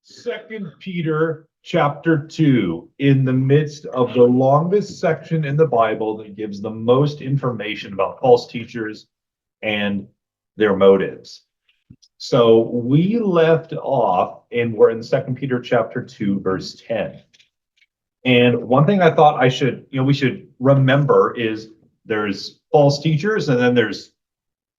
Second Peter chapter 2, in the midst of the longest section in the Bible that gives the most information about false teachers and their motives. So we left off and we're in Second Peter chapter 2, verse 10. And one thing I thought we should remember is there's false teachers and then there's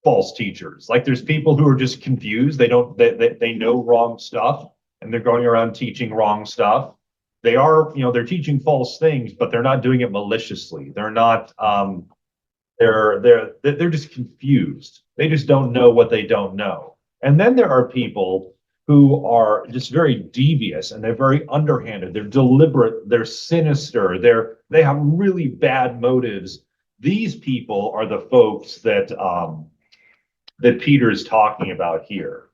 false teachers. Like there's people who are just confused. They know wrong stuff and they're going around teaching wrong stuff. They're teaching false things, but they're not doing it maliciously. They're not they're just confused. They just don't know what they don't know. And then there are people who are just very devious and they're very underhanded. They're deliberate. They're sinister. They have really bad motives. These people are the folks that Peter is talking about here.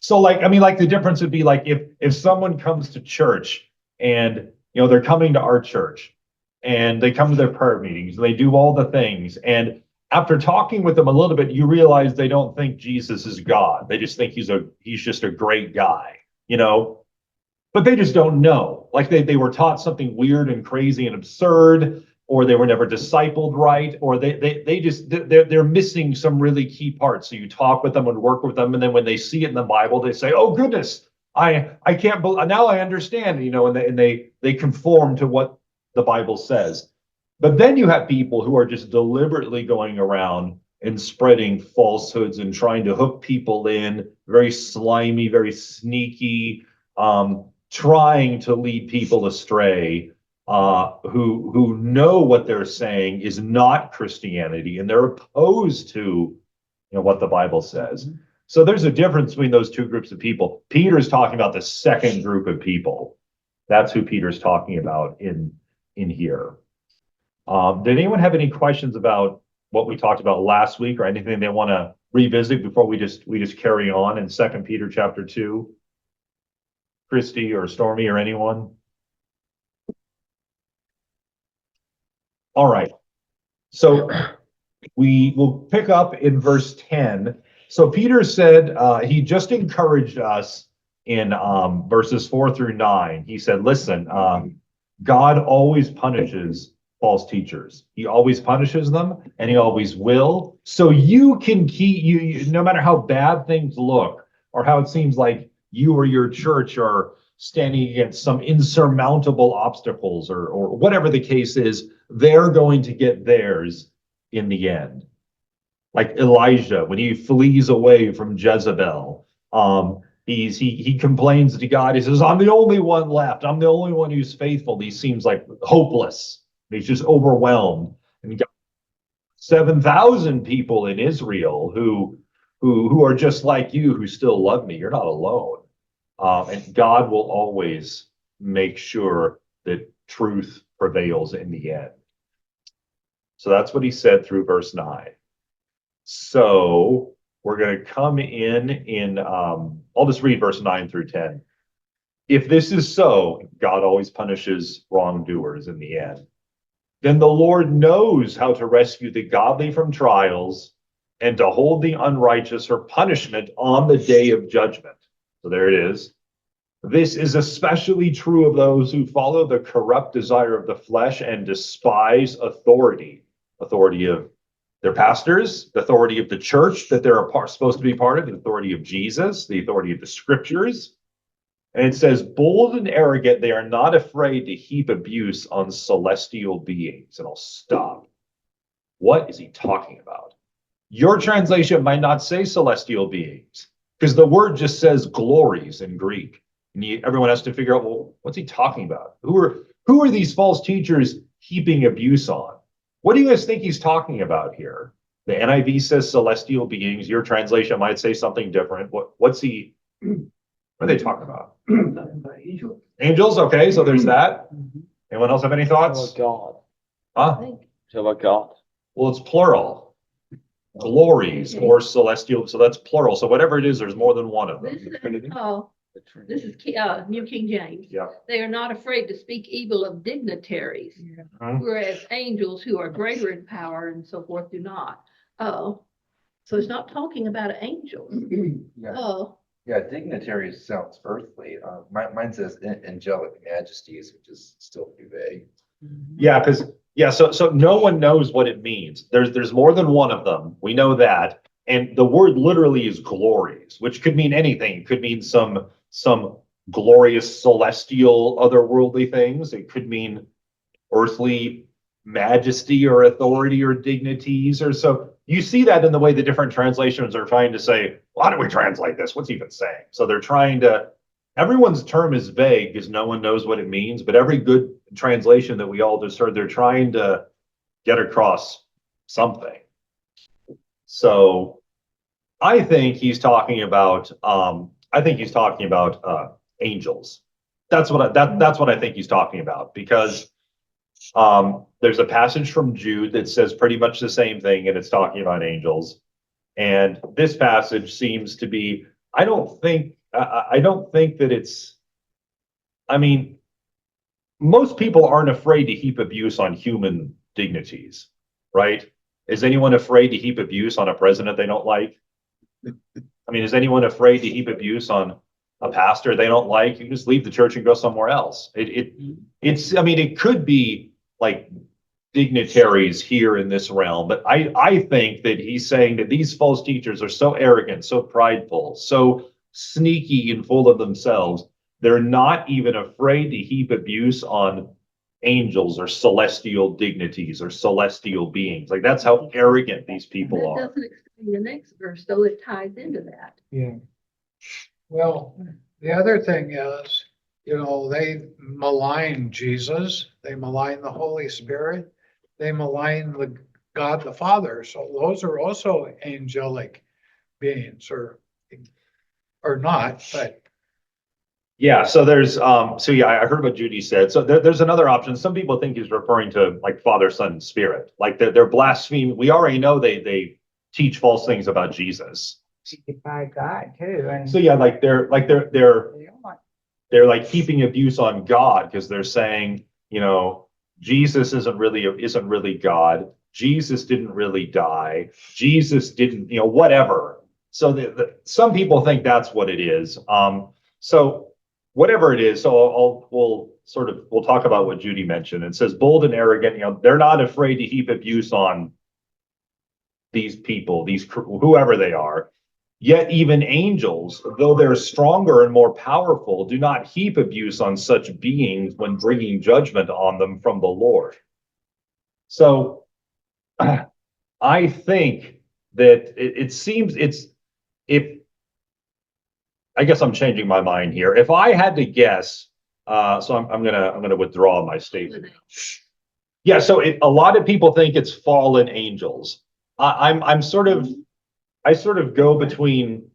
So the difference would be like if someone comes to church and they're coming to our church and they come to their prayer meetings and they do all the things, and after talking with them a little bit, you realize they don't think Jesus is God. They just think he's just a great guy, but they just don't know. Like they were taught something weird and crazy and absurd, or they were never discipled right, or they're missing some really key parts. So you talk with them and work with them, and then when they see it in the Bible, they say, "Oh goodness, I can't believe, now I understand," and they conform to what the Bible says. But then you have people who are just deliberately going around and spreading falsehoods and trying to hook people in, very slimy, very sneaky, trying to lead people astray, who know what they're saying is not Christianity, and they're opposed to what the Bible says. So there's a difference between those two groups of people. Peter's talking about the second group of people. That's who Peter's talking about in here. Did anyone have any questions about what we talked about last week, or anything they want to revisit before we just carry on in Second Peter chapter 2? Christy or Stormy or anyone? All right. So we will pick up in verse 10. So Peter said, he just encouraged us in verses 4 through 9. He said, listen, God always punishes false teachers. He always punishes them, and he always will. So you can keep, no matter how bad things look, or how it seems like you or your church are standing against some insurmountable obstacles, or whatever the case is, they're going to get theirs in the end. Like Elijah, when he flees away from Jezebel, he complains to God. He says, "I'm the only one left. I'm the only one who's faithful." He seems like hopeless. He's just overwhelmed. And he got 7,000 people in Israel who are just like you, who still love me. You're not alone. And God will always make sure that truth prevails in the end. So that's what he said through verse 9. So we're going to come in I'll just read verse 9 through 10. If this is so, God always punishes wrongdoers in the end. Then the Lord knows how to rescue the godly from trials and to hold the unrighteous for punishment on the day of judgment. So there it is. This is especially true of those who follow the corrupt desire of the flesh and despise authority of their pastors, the authority of the church that they're supposed to be part of, the authority of Jesus, the authority of the scriptures. And it says, bold and arrogant, they are not afraid to heap abuse on celestial beings. And I'll stop. What is he talking about? Your translation might not say celestial beings, because the word just says glories in Greek. And everyone has to figure out, well, what's he talking about? Who are these false teachers heaping abuse on? What do you guys think he's talking about here? The NIV says celestial beings. Your translation might say something different. What's he? What are they talking about? Angels. Angels. Okay, so there's that. Anyone else have any thoughts? God. Huh? So about God. Well, it's plural. Glories or celestial. So that's plural. So whatever it is, there's more than one of them. This is New King James. Yeah. They are not afraid to speak evil of dignitaries, whereas angels who are greater in power and so forth do not. Oh, so it's not talking about angels. Yeah. Oh, Yeah, dignitaries sounds earthly. Mine says angelic majesties, which is still pretty vague. Yeah, so no one knows what it means. There's more than one of them. We know that. And the word literally is glories, which could mean anything. It could mean some glorious celestial otherworldly things. It could mean earthly majesty or authority or dignities or so. You see that in the way the different translations are trying to say, well, how do we translate this? What's he even saying? So they're trying to, everyone's term is vague because no one knows what it means, but every good translation that we all just heard, they're trying to get across something. So I think he's talking about angels. That's what I think he's talking about, because there's a passage from Jude that says pretty much the same thing, and it's talking about angels. And this passage seems to be, I don't think that it's, I mean, most people aren't afraid to heap abuse on human dignities, right? Is anyone afraid to heap abuse on a president they don't like? I mean, is anyone afraid to heap abuse on a pastor they don't like? You can just leave the church and go somewhere else. It's, I mean, it could be like dignitaries here in this realm, but I think that he's saying that these false teachers are so arrogant, so prideful, so sneaky and full of themselves, they're not even afraid to heap abuse on angels or celestial dignities or celestial beings. Like, that's how arrogant these people That are. doesn't explain the next verse, though it ties into that. Yeah. Well, the other thing is, they malign Jesus, they malign the Holy Spirit, they malign the God the Father. So those are also angelic beings, or not, but Yeah, so I heard what Judy said. So there's another option. Some people think he's referring to like Father, Son, and Spirit. Like they're blaspheming. We already know they teach false things about Jesus. By God too, and So yeah, they're they don't want like heaping abuse on God because they're saying, Jesus isn't really God. Jesus didn't really die. Jesus didn't, whatever. So some people think that's what it is. So whatever it is, so we'll talk about what Judy mentioned. It says bold and arrogant, they're not afraid to heap abuse on these people, whoever they are. Yet even angels, though they're stronger and more powerful, do not heap abuse on such beings when bringing judgment on them from the Lord. So I think that it seems I guess I'm changing my mind here. If I had to guess, so I'm gonna withdraw my statement. Yeah, so a lot of people think it's fallen angels. I sort of go between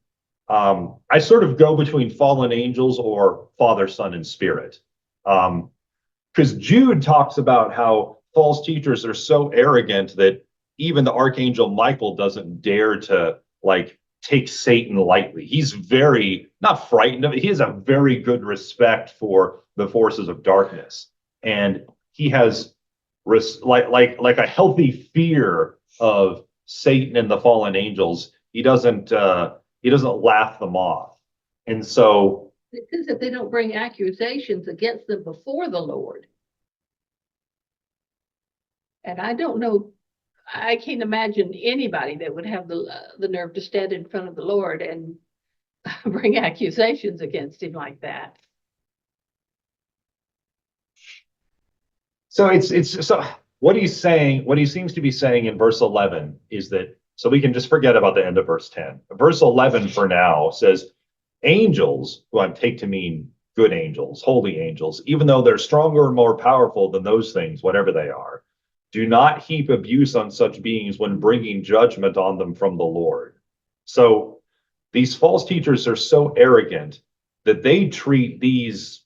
fallen angels or Father, Son, and Spirit. Because Jude talks about how false teachers are so arrogant that even the archangel Michael doesn't dare to like take Satan lightly. He's very not frightened of it. He has a very good respect for the forces of darkness, and he has like a healthy fear of Satan and the fallen angels. He doesn't laugh them off. And so It says that they don't bring accusations against them before the Lord. And I don't know, I can't imagine anybody that would have the nerve to stand in front of the Lord and bring accusations against him like that. so so what he's saying, what he seems to be saying in verse 11 is that, so we can just forget about the end of verse 10. Verse 11 for now says, angels, who I take to mean good angels, holy angels, even though they're stronger and more powerful than those things, whatever they are, do not heap abuse on such beings when bringing judgment on them from the Lord. So these false teachers are so arrogant that they treat these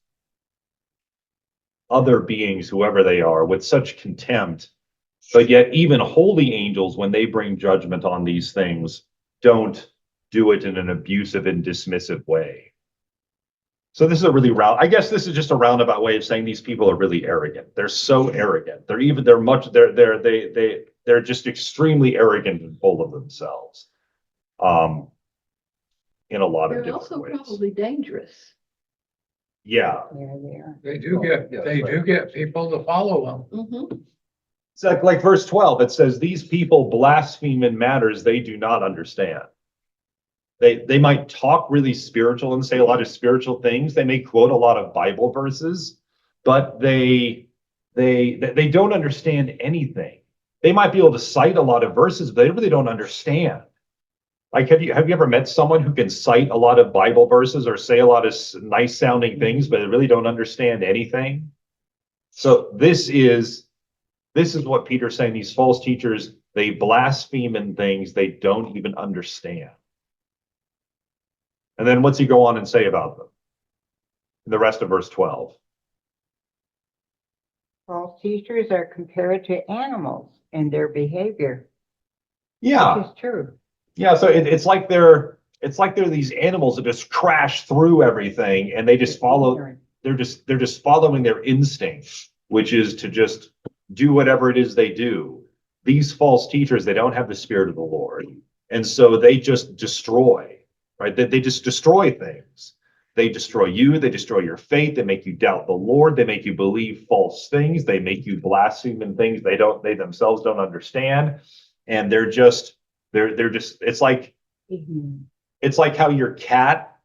other beings, whoever they are, with such contempt. But yet even holy angels, when they bring judgment on these things, don't do it in an abusive and dismissive way. So this is a really I guess this is just a roundabout way of saying these people are really arrogant. They're so arrogant. They're just extremely arrogant and full of themselves. in a lot of They're different also ways. probably dangerous. Yeah. Yeah, they are. They do get, Yeah, they that's do right. get people to follow them. Mhm. It's like verse 12, it says, these people blaspheme in matters they do not understand. They might talk really spiritual and say a lot of spiritual things. They may quote a lot of Bible verses, but they don't understand anything. They might be able to cite a lot of verses, but they really don't understand. Like, have you ever met someone who can cite a lot of Bible verses or say a lot of nice sounding things, but they really don't understand anything? So this is what Peter's saying. These false teachers, they blaspheme in things they don't even understand. And then what's he go on and say about them? In the rest of verse 12. False teachers are compared to animals in their behavior, Yeah. which is true. Yeah. So it's like they're these animals that just crash through everything and they just follow, they're just following their instincts, which is to just do whatever it is they do. These false teachers, they don't have the Spirit of the Lord. And so they just destroy, right? They just destroy things. They destroy you. They destroy your faith. They make you doubt the Lord. They make you believe false things. They make you blaspheme in things they themselves don't understand. And they're just, it's like how your cat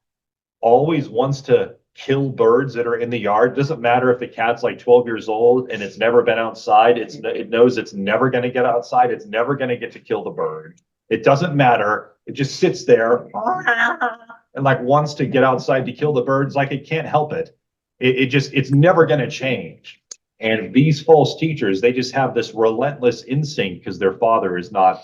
always wants to kill birds that are in the yard. It doesn't matter if the cat's like 12 years old and it's never been outside. It knows it's never going to get outside. It's never going to get to kill the bird. It doesn't matter. It just sits there and like wants to get outside to kill the birds. Like it can't help it. It's never going to change. And these false teachers, they just have this relentless instinct because their father is not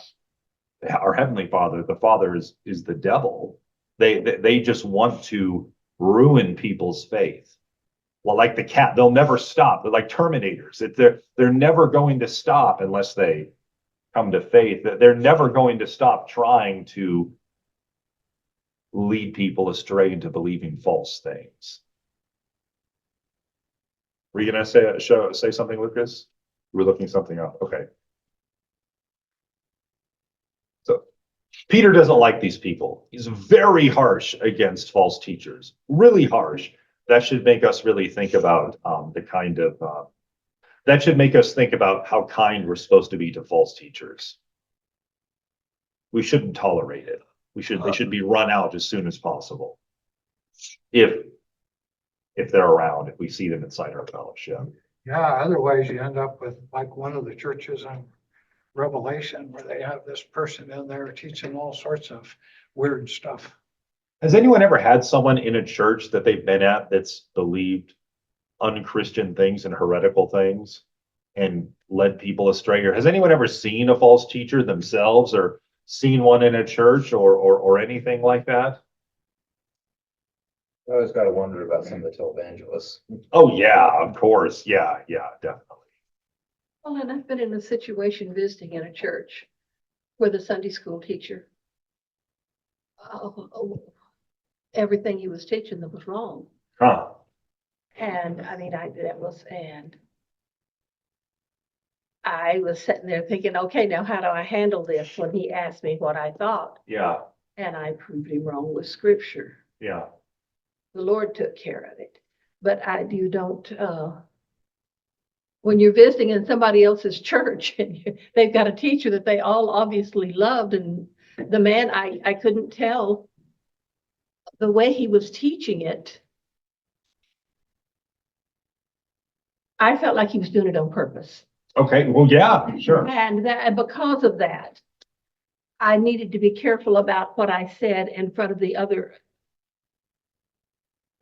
our heavenly father. The father is the devil. They just want to ruin people's faith. Well, like the cat, they'll never stop. They're like Terminators. They're never going to stop unless they come to faith. They're never going to stop trying to lead people astray into believing false things. Were you going to say something, Lucas? You were looking something up. Okay. So Peter doesn't like these people. He's very harsh against false teachers, really harsh. That should make us really think about that should make us think about how kind we're supposed to be to false teachers. We shouldn't tolerate it. They should be run out as soon as possible. If they're around, if we see them inside our fellowship. Yeah, otherwise you end up with like one of the churches in Revelation where they have this person in there teaching all sorts of weird stuff. Has anyone ever had someone in a church that they've been at that's believed unchristian things and heretical things and led people astray? Or has anyone ever seen a false teacher themselves or seen one in a church or anything like that? I always gotta wonder about some of the televangelists. Oh yeah, of course. Yeah, definitely. Well, and I've been in a situation visiting in a church where the Sunday school teacher, everything he was teaching that was wrong. Huh. And I mean, I was sitting there thinking, okay, now how do I handle this when he asked me what I thought? Yeah. And I proved him wrong with scripture. Yeah. The Lord took care of it. But when you're visiting in somebody else's church and they've got a teacher that they all obviously loved, and the man, I couldn't tell the way he was teaching it. I felt like he was doing it on purpose. Okay. Well, yeah, sure. And because of that, I needed to be careful about what I said in front of the other.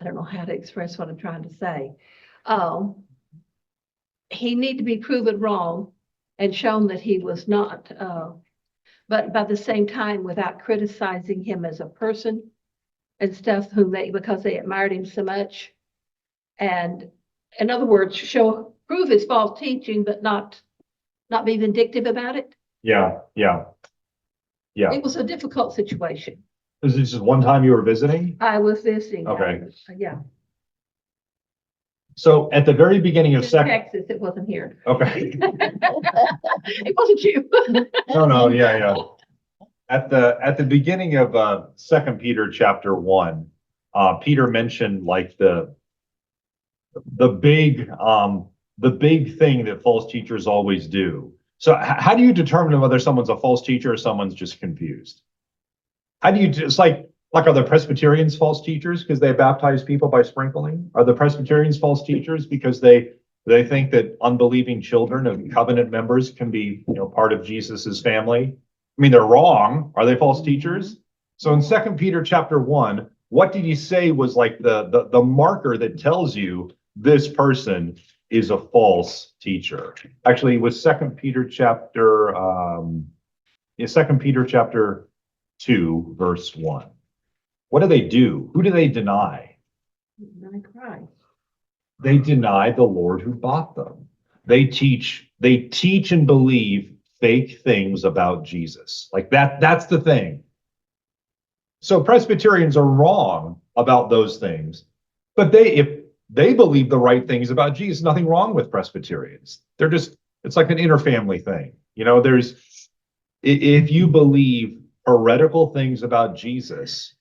I don't know how to express what I'm trying to say. He needed to be proven wrong and shown that he was not, but by the same time, without criticizing him as a person and stuff, because they admired him so much. And in other words, prove his false teaching, but not be vindictive about it. Yeah. It was a difficult situation. Is this just one time you were visiting? I was visiting. Okay. Yeah. So at the very beginning of In second. Texas, it wasn't here. Okay. It wasn't you. No, yeah. At the beginning of Second Peter chapter 1, Peter mentioned like the big the big thing that false teachers always do. So how do you determine whether someone's a false teacher or someone's just confused? How do you just like are the Presbyterians false teachers because they baptize people by sprinkling? Are the Presbyterians false teachers because they think that unbelieving children of covenant members can be, part of Jesus's family? I mean, they're wrong. Are they false teachers? So in Second Peter chapter 1, what did he say was like the marker that tells you this person is a false teacher? Actually, it was Second Peter chapter 2, verse 1. What do they do? Who do they deny? Deny Christ. They deny the Lord who bought them. They teach and believe fake things about Jesus. Like that's the thing. So Presbyterians are wrong about those things, but if they believe the right things about Jesus, nothing wrong with Presbyterians. It's like an interfamily thing. If you believe heretical things about Jesus,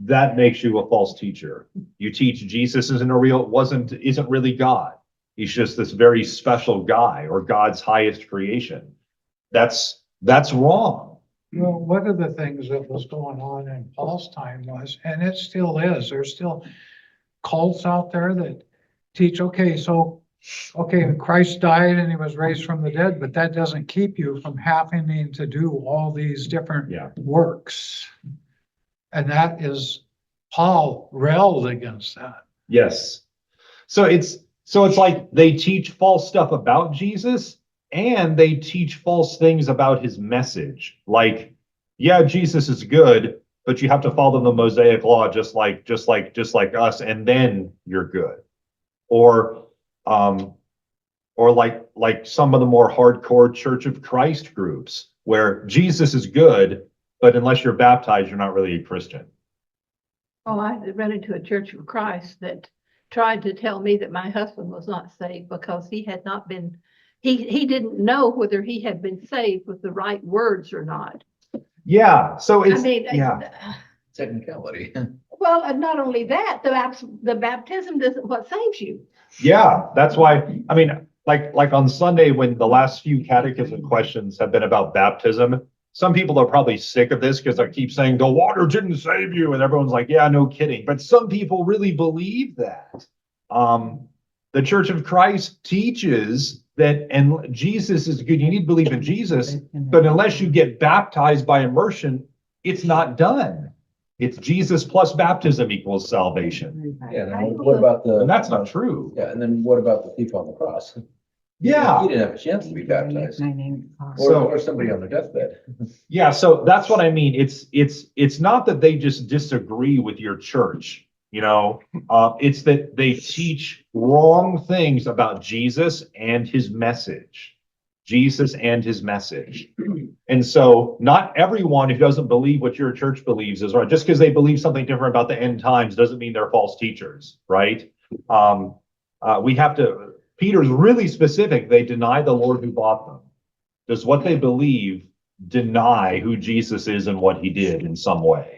that makes you a false teacher. You teach Jesus isn't really God. He's just this very special guy or God's highest creation. That's wrong. Well, one of the things that was going on in Paul's time was, and it still is, there's still cults out there that teach, okay, Christ died and he was raised from the dead, but that doesn't keep you from having to do all these different works. And that is, Paul railed against that. Yes. So it's like they teach false stuff about Jesus and they teach false things about his message. Like, yeah, Jesus is good, but you have to follow the Mosaic law just like us, and then you're good. Or like some of the more hardcore Church of Christ groups where Jesus is good, but unless you're baptized, you're not really a Christian. Oh, I ran into a Church of Christ that tried to tell me that my husband was not saved because he had not been, he didn't know whether he had been saved with the right words or not. Yeah. So it's, Technicality. Well, and not only that, the baptism isn't what saves you. Yeah, that's why, I mean, like on Sunday, when the last few catechism questions have been about baptism, some people are probably sick of this because I keep saying the water didn't save you, and everyone's like, yeah, no kidding. But some people really believe that. The Church of Christ teaches that, and Jesus is good. You need to believe in Jesus, but unless you get baptized by immersion, it's not done. It's Jesus plus baptism equals salvation. Yeah, and what about And that's not true. Yeah, and then what about the thief on the cross? Yeah. He didn't have a chance to be baptized. So- Or somebody on their deathbed. Yeah, so that's what I mean. It's not that they just disagree with your church, it's that they teach wrong things about Jesus and his message. Jesus and his message. And so not everyone who doesn't believe what your church believes is right. Just because they believe something different about the end times doesn't mean they're false teachers, right? Peter's really specific. They deny the Lord who bought them. Does what they believe deny who Jesus is and what he did in some way?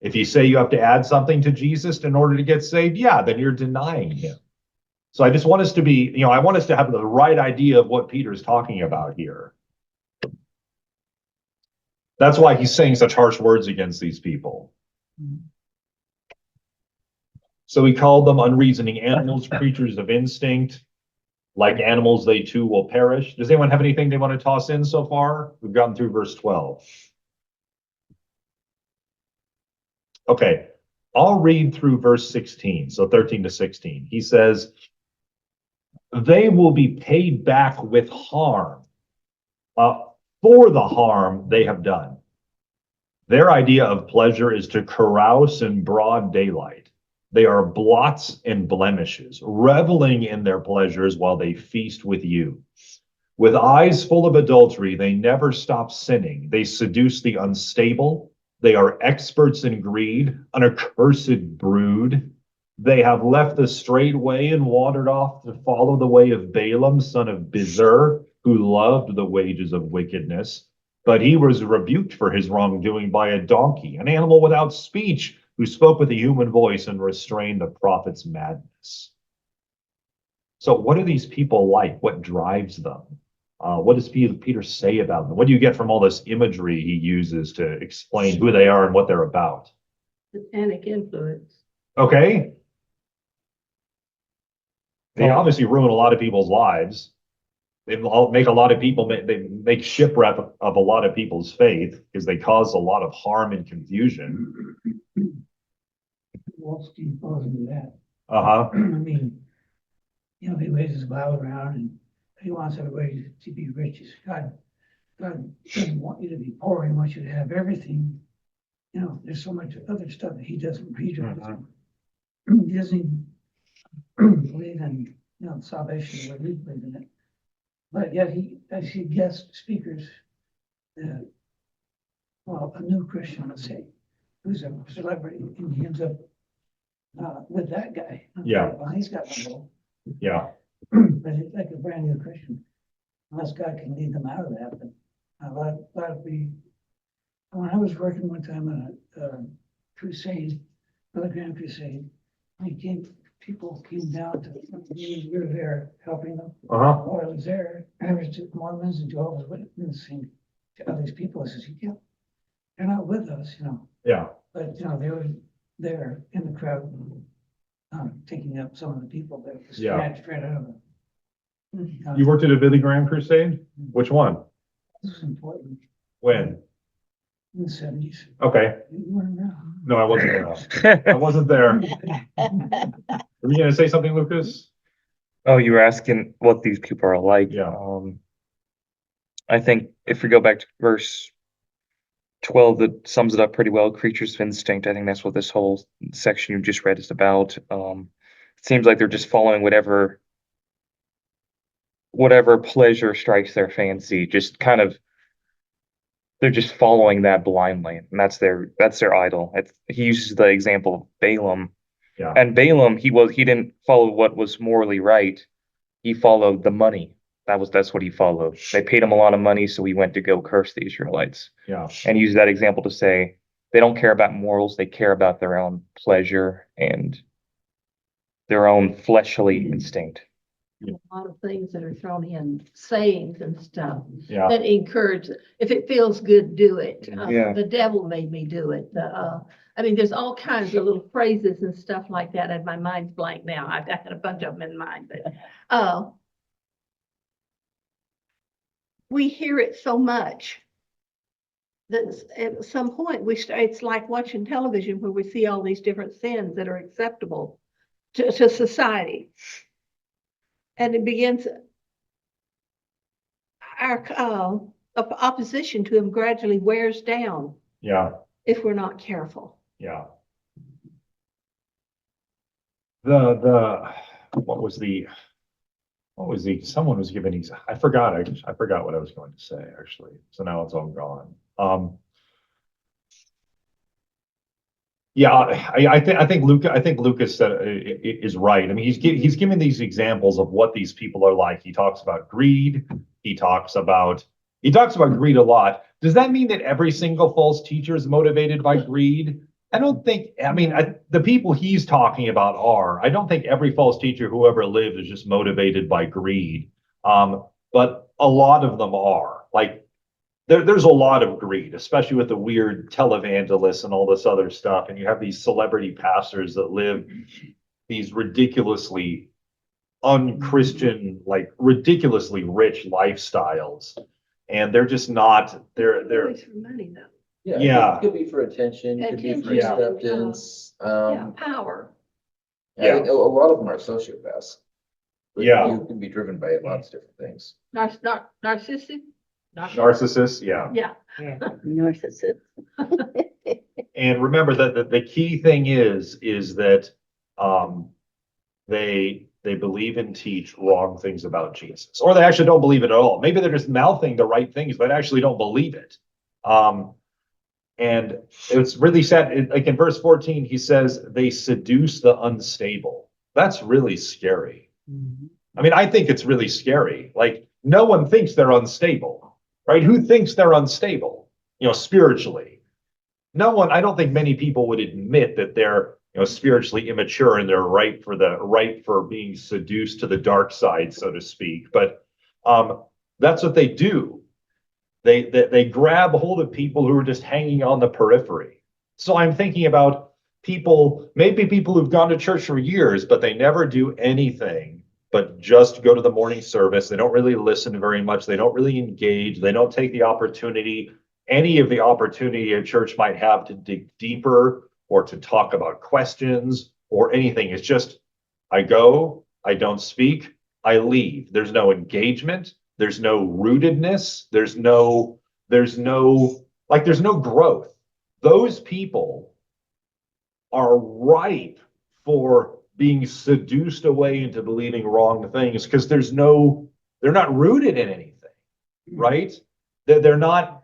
If you say you have to add something to Jesus in order to get saved, then you're denying him. So I just want us to be, I want us to have the right idea of what Peter's talking about here. That's why he's saying such harsh words against these people. So he called them unreasoning animals, creatures of instinct. Like animals, they too will perish. Does anyone have anything they want to toss in so far? We've gotten through verse 12. Okay, I'll read through verse 16, so 13 to 16. He says, they will be paid back with harm for the harm they have done. Their idea of pleasure is to carouse in broad daylight. They are blots and blemishes, reveling in their pleasures while they feast with you. With eyes full of adultery, they never stop sinning. They seduce the unstable. They are experts in greed, an accursed brood. They have left the straight way and wandered off to follow the way of Balaam, son of Bezer, who loved the wages of wickedness. But he was rebuked for his wrongdoing by a donkey, an animal without speech, who spoke with a human voice and restrained the prophet's madness. So what are these people like? What drives them? What does Peter say about them? What do you get from all this imagery he uses to explain who they are and what they're about? Satanic influence. Okay. They obviously ruin a lot of people's lives. They make a lot of people, they make shipwreck of a lot of people's faith because they cause a lot of harm and confusion. Wall Street falls into that. Uh-huh. I mean, he waves his Bible around and he wants everybody to be rich. God doesn't want you to be poor. He wants you to have everything. There's so much other stuff that he doesn't He doesn't even believe in, salvation the way we believe in it. But yet as he guest speakers, a new Christian, let's say, who's a celebrity, and he ends up with that guy. Yeah. Well, he's got no hope. Yeah. But it's like a brand new Christian, unless God can lead them out of that. But a lot of when I was working one time on a crusade, another grand crusade, people came down to, we were there helping them. Uh-huh. While I was there, and there was Mormons and Jehovah's Witnesses to all these people. I said, they're not with us, Yeah. but, they were there in the crowd, taking up some of the people that was Yeah. snatched right out of them. You worked at a Billy Graham crusade? Which one? This was important When? in the 70s. Okay. You weren't around. No, I wasn't there. I wasn't there. Were you gonna say something, Lucas? Oh, you were asking what these people are like. Yeah. I think if we go back to verse 12, that sums it up pretty well. Creatures of instinct. I think that's what this whole section you just read is about. It seems like they're just following whatever pleasure strikes their fancy. Just kind of, they're just following that blindly, and that's their idol. He uses the example of Balaam. Yeah. And Balaam, he didn't follow what was morally right. He followed the money. That's what he followed. They paid him a lot of money, so he went to go curse the Israelites. Yeah. And he used that example to say they don't care about morals, they care about their own pleasure and their own fleshly instinct. A lot of things that are thrown in, sayings and stuff Yeah. that encourage, if it feels good, do it. Yeah. The devil made me do it. There's all kinds of little phrases and stuff like that, and my mind's blank now. I've got a bunch of them in mind, but we hear it so much that at some point it's like watching television where we see all these different sins that are acceptable to society. And it begins, our opposition to him gradually wears down Yeah. if we're not careful. Yeah. Someone was giving these, I forgot what I was going to say, actually. So now it's all gone. Yeah, I think Lucas said is right. I mean, he's giving these examples of what these people are like. He talks about greed. He talks about greed a lot. Does that mean that every single false teacher is motivated by greed? I don't think. I mean, the people he's talking about are. I don't think every false teacher who ever lived is just motivated by greed. But a lot of them are. Like, there's a lot of greed, especially with the weird televangelists and all this other stuff. And you have these celebrity pastors that live these ridiculously unchristian, like ridiculously rich lifestyles. And they're just not, they're Always for money though. Yeah. It could be for attention, it could be for Attention, acceptance. Yeah, power. I think a lot of them are sociopaths. But Yeah. You can be driven by lots of different things. Narcissistic? narcissists. Yeah. Yeah. Yeah, narcissist. And remember that the key thing is that they believe and teach wrong things about Jesus, or they actually don't believe it at all. Maybe they're just mouthing the right things, but actually don't believe it. And it's really sad. Like in verse 14, he says they seduce the unstable. That's really scary. I mean, I think it's really scary. Like, no one thinks they're unstable. right? Who thinks they're unstable, spiritually? No one, I don't think many people would admit that they're, spiritually immature and they're ripe for being seduced to the dark side, so to speak. But that's what they do. They grab hold of people who are just hanging on the periphery. So I'm thinking about maybe people who've gone to church for years, but they never do anything but just go to the morning service. They don't really listen very much. They don't really engage. They don't take any of the opportunity a church might have to dig deeper or to talk about questions or anything. It's just, I go, I don't speak, I leave. There's no engagement. There's no rootedness. There's no growth. Those people are ripe for being seduced away into believing wrong things because they're not rooted in anything, right? They're not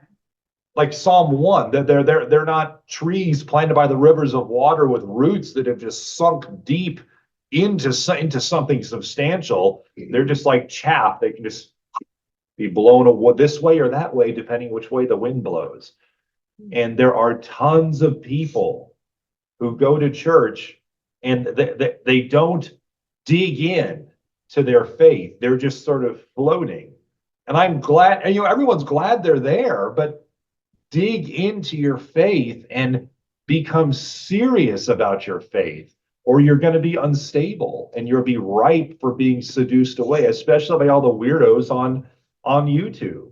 like Psalm 1. They're not trees planted by the rivers of water with roots that have just sunk deep into something substantial. They're just like chaff. They can just be blown this way or that way, depending which way the wind blows. And there are tons of people who go to church and they don't dig in to their faith. They're just sort of floating. And I'm glad, and everyone's glad they're there, but dig into your faith and become serious about your faith, or you're going to be unstable and you'll be ripe for being seduced away, especially by all the weirdos on YouTube,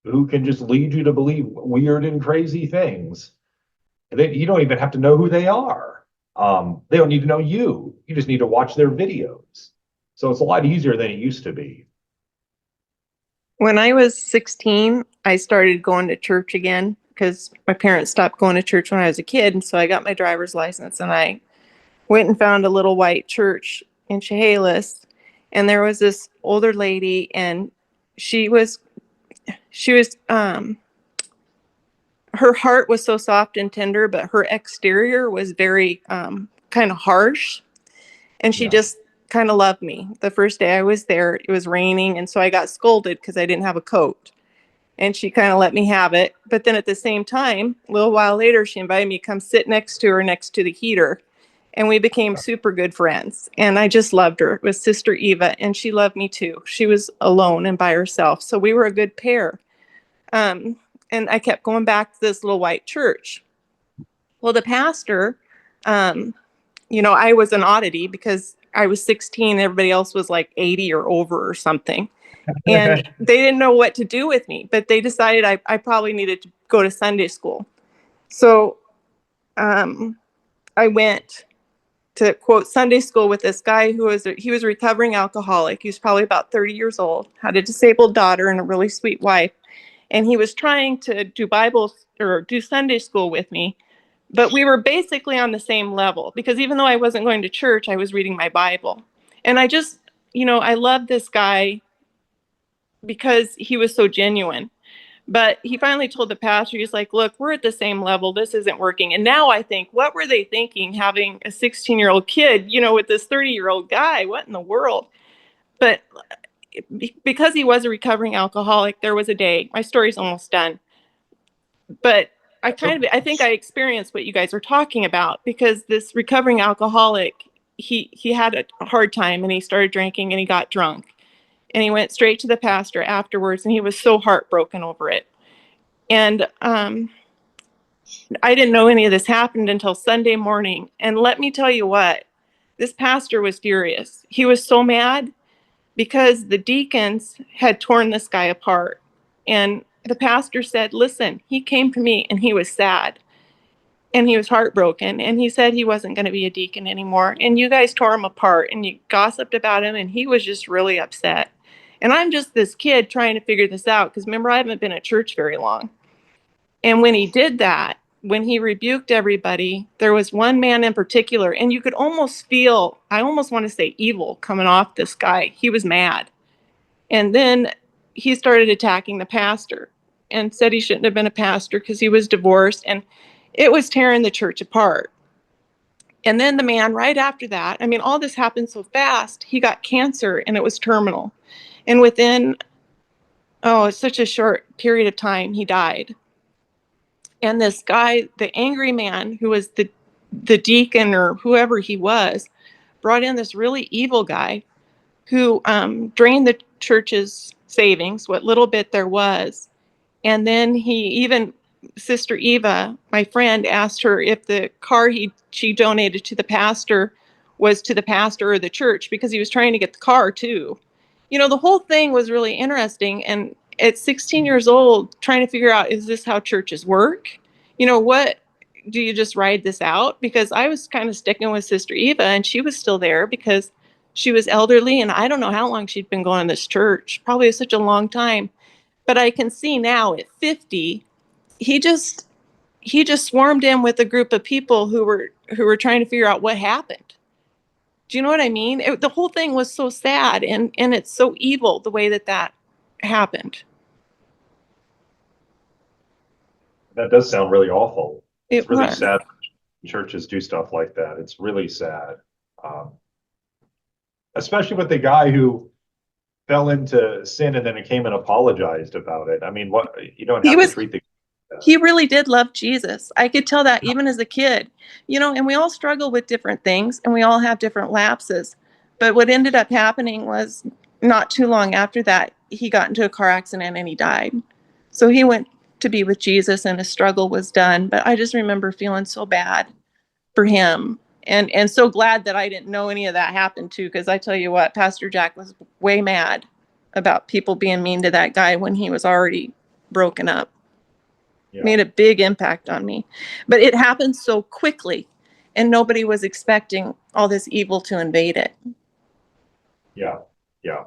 who can just lead you to believe weird and crazy things. You don't even have to know who they are. They don't need to know you. You just need to watch their videos. So it's a lot easier than it used to be. When I was 16, I started going to church again because my parents stopped going to church when I was a kid. And so I got my driver's license and I went and found a little white church in Chehalis. And there was this older lady and she was, her heart was so soft and tender, but her exterior was very kind of harsh. And she just kind of loved me. The first day I was there, it was raining. And so I got scolded because I didn't have a coat. And she kind of let me have it. But then at the same time, a little while later, she invited me to come sit next to her, next to the heater. And we became super good friends. And I just loved her. It was Sister Eva. And she loved me too. She was alone and by herself. So we were a good pair. And I kept going back to this little white church. Well, the pastor, I was an oddity because I was 16. Everybody else was like 80 or over or something. And they didn't know what to do with me, but they decided I probably needed to go to Sunday school. So I went to quote Sunday school with this guy who was a recovering alcoholic. He was probably about 30 years old, had a disabled daughter and a really sweet wife. And he was trying to do Bible or do Sunday school with me. But we were basically on the same level because even though I wasn't going to church, I was reading my Bible. And I just, I loved this guy because he was so genuine. But he finally told the pastor, he's like, look, we're at the same level. This isn't working. And now I think, what were they thinking having a 16-year-old kid, with this 30-year-old guy? What in the world? But because he was a recovering alcoholic, there was a day, my story's almost done. But I think I experienced what you guys are talking about because this recovering alcoholic, he had a hard time and he started drinking and he got drunk. And he went straight to the pastor afterwards and he was so heartbroken over it. And I didn't know any of this happened until Sunday morning. And let me tell you what, this pastor was furious. He was so mad because the deacons had torn this guy apart. And the pastor said, listen, he came to me and he was sad and he was heartbroken. And he said he wasn't going to be a deacon anymore. And you guys tore him apart and you gossiped about him. And he was just really upset. And I'm just this kid trying to figure this out because remember, I haven't been at church very long. And when he did that, when he rebuked everybody, there was one man in particular, and you could almost feel, I almost want to say evil coming off this guy. He was mad. And then he started attacking the pastor and said he shouldn't have been a pastor because he was divorced. And it was tearing the church apart. And then the man right after that, all this happened so fast, he got cancer and it was terminal. And within oh, it's such a short period of time, he died. And this guy, the angry man who was the deacon or whoever he was, brought in this really evil guy who drained the church's savings, what little bit there was. And then he even, Sister Eva, my friend, asked her if the car she donated to the pastor was to the pastor or the church, because he was trying to get the car too. You know, the whole thing was really interesting. And at 16 years old, trying to figure out, is this how churches work? You know, what do you just ride this out? Because I was kind of sticking with Sister Eva, and she was still there because she was elderly, and I don't know how long she'd been going to this church, probably such a long time. But I can see now at 50, he just swarmed in with a group of people who were trying to figure out what happened. Do you know what I mean? The whole thing was so sad, and it's so evil the way that happened. That does sound really awful. It's It really was. sad when churches do stuff like that. It's really sad. Especially with the guy who fell into sin and then came and apologized about it. I mean, what, you don't have to treat the He really did love Jesus. I could tell that even as a kid, you know, and we all struggle with different things and we all have different lapses. But what ended up happening was not too long after that, he got into a car accident and he died. So he went to be with Jesus and his struggle was done. But I just remember feeling so bad for him and so glad that I didn't know any of that happened too. Because I tell you what, Pastor Jack was way mad about people being mean to that guy when he was already broken up. Yeah. Made a big impact on me. But it happened so quickly and nobody was expecting all this evil to invade it. Yeah, yeah.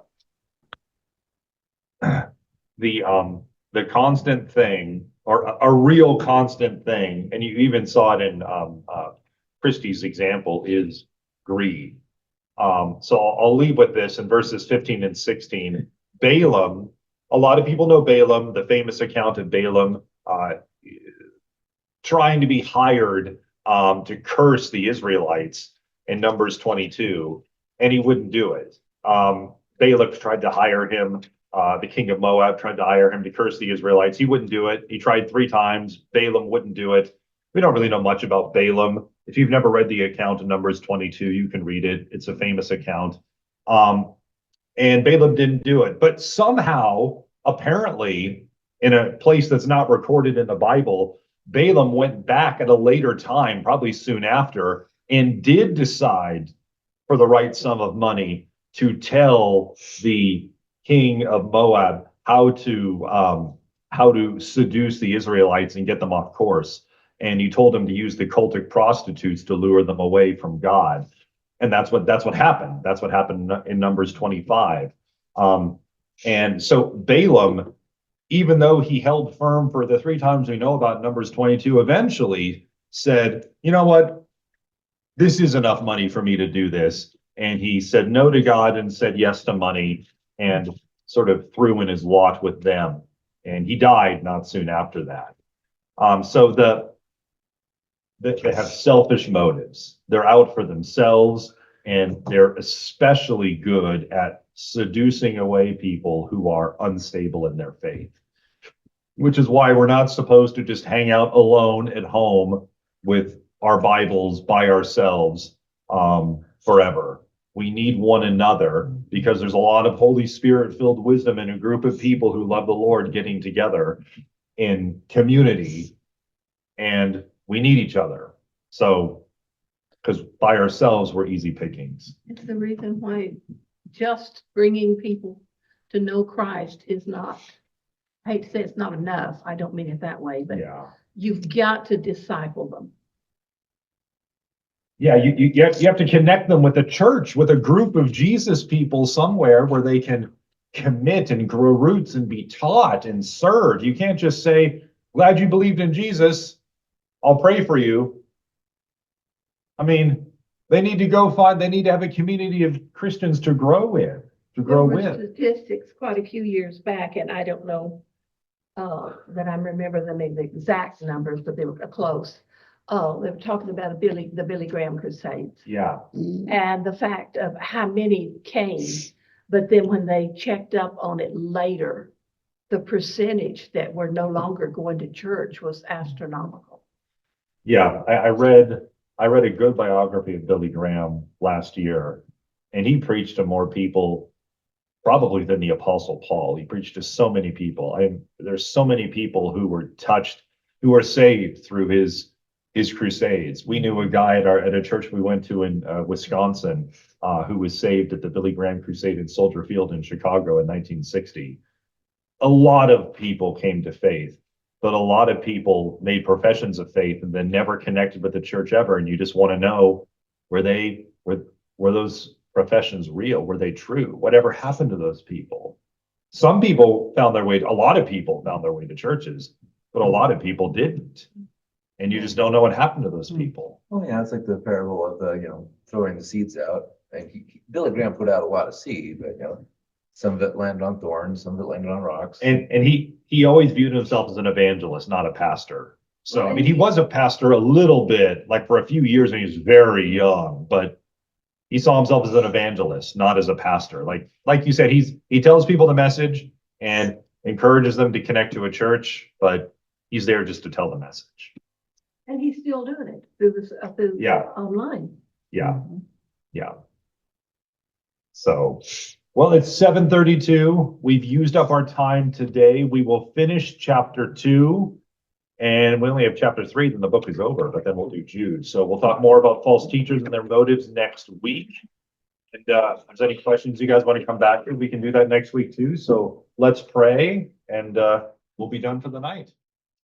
The constant thing, or a real constant thing, and you even saw it in Christie's example, is greed. So I'll leave with this in verses 15 and 16. Balaam, a lot of people know Balaam, the famous account of Balaam trying to be hired to curse the Israelites in Numbers 22, and he wouldn't do it. Balak tried to hire him. The king of Moab tried to hire him to curse the Israelites. He wouldn't do it. He tried 3 times. Balaam wouldn't do it. We don't really know much about Balaam. If you've never read the account in Numbers 22, you can read it. It's a famous account. And Balaam didn't do it. But somehow, apparently, in a place that's not recorded in the Bible, Balaam went back at a later time, probably soon after, and did decide for the right sum of money to tell the king of Moab how to seduce the Israelites and get them off course. And he told him to use the cultic prostitutes to lure them away from God. And that's what happened. That's what happened in Numbers 25. And so Balaam, even though he held firm for the 3 times we know about Numbers 22, eventually said, you know what? This is enough money for me to do this. And he said no to God and said yes to money and sort of threw in his lot with them. And he died not soon after that. So they have selfish motives. They're out for themselves, and they're especially good at seducing away people who are unstable in their faith, which is why we're not supposed to just hang out alone at home with our Bibles by ourselves forever. We need one another because there's a lot of Holy Spirit-filled wisdom in a group of people who love the Lord getting together in community, and we need each other. So, because by ourselves, we're easy pickings. It's the reason why just bringing people to know Christ is not, I hate to say it's not enough. I don't mean it that way, but Yeah. you've got to disciple them. Yeah, you have to connect them with a church, with a group of Jesus people somewhere where they can commit and grow roots and be taught and served. You can't just say, glad you believed in Jesus, I'll pray for you. I mean, they need to have a community of Christians to grow in, to grow There were with. statistics quite a few years back, and I don't know that I remember the exact numbers, but they were close. They were talking about the Billy Graham Crusades. Yeah. And the fact of how many came, but then when they checked up on it later, the percentage that were no longer going to church was astronomical. Yeah, I read a good biography of Billy Graham last year, and he preached to more people probably than the Apostle Paul. He preached to so many people. There's so many people who were touched, who were saved through his crusades. We knew a guy at a church we went to in Wisconsin who was saved at the Billy Graham Crusade in Soldier Field in Chicago in 1960. A lot of people came to faith, but a lot of people made professions of faith and then never connected with the church ever. And you just want to know, were those professions real? Were they true? Whatever happened to those people? Some people found their way, a lot of people found their way to churches, but a lot of people didn't. And you just don't know what happened to those people. Oh, yeah, it's like the parable of the, throwing the seeds out. And Billy Graham put out a lot of seed, but, some of it landed on thorns, some of it landed on rocks. And he always viewed himself as an evangelist, not a pastor. So, I mean, he was a pastor a little bit, like for a few years when he was very young, but he saw himself as an evangelist, not as a pastor. Like you said, he tells people the message and encourages them to connect to a church, but he's there just to tell the message. And he's still doing it through Yeah. online. Yeah. Yeah. So, well, it's 7:32. We've used up our time today. We will finish chapter 2. And we only have chapter 3, then the book is over, but then we'll do Jude. So we'll talk more about false teachers and their motives next week. And if there's any questions you guys want to come back to, we can do that next week too. So let's pray and we'll be done for the night.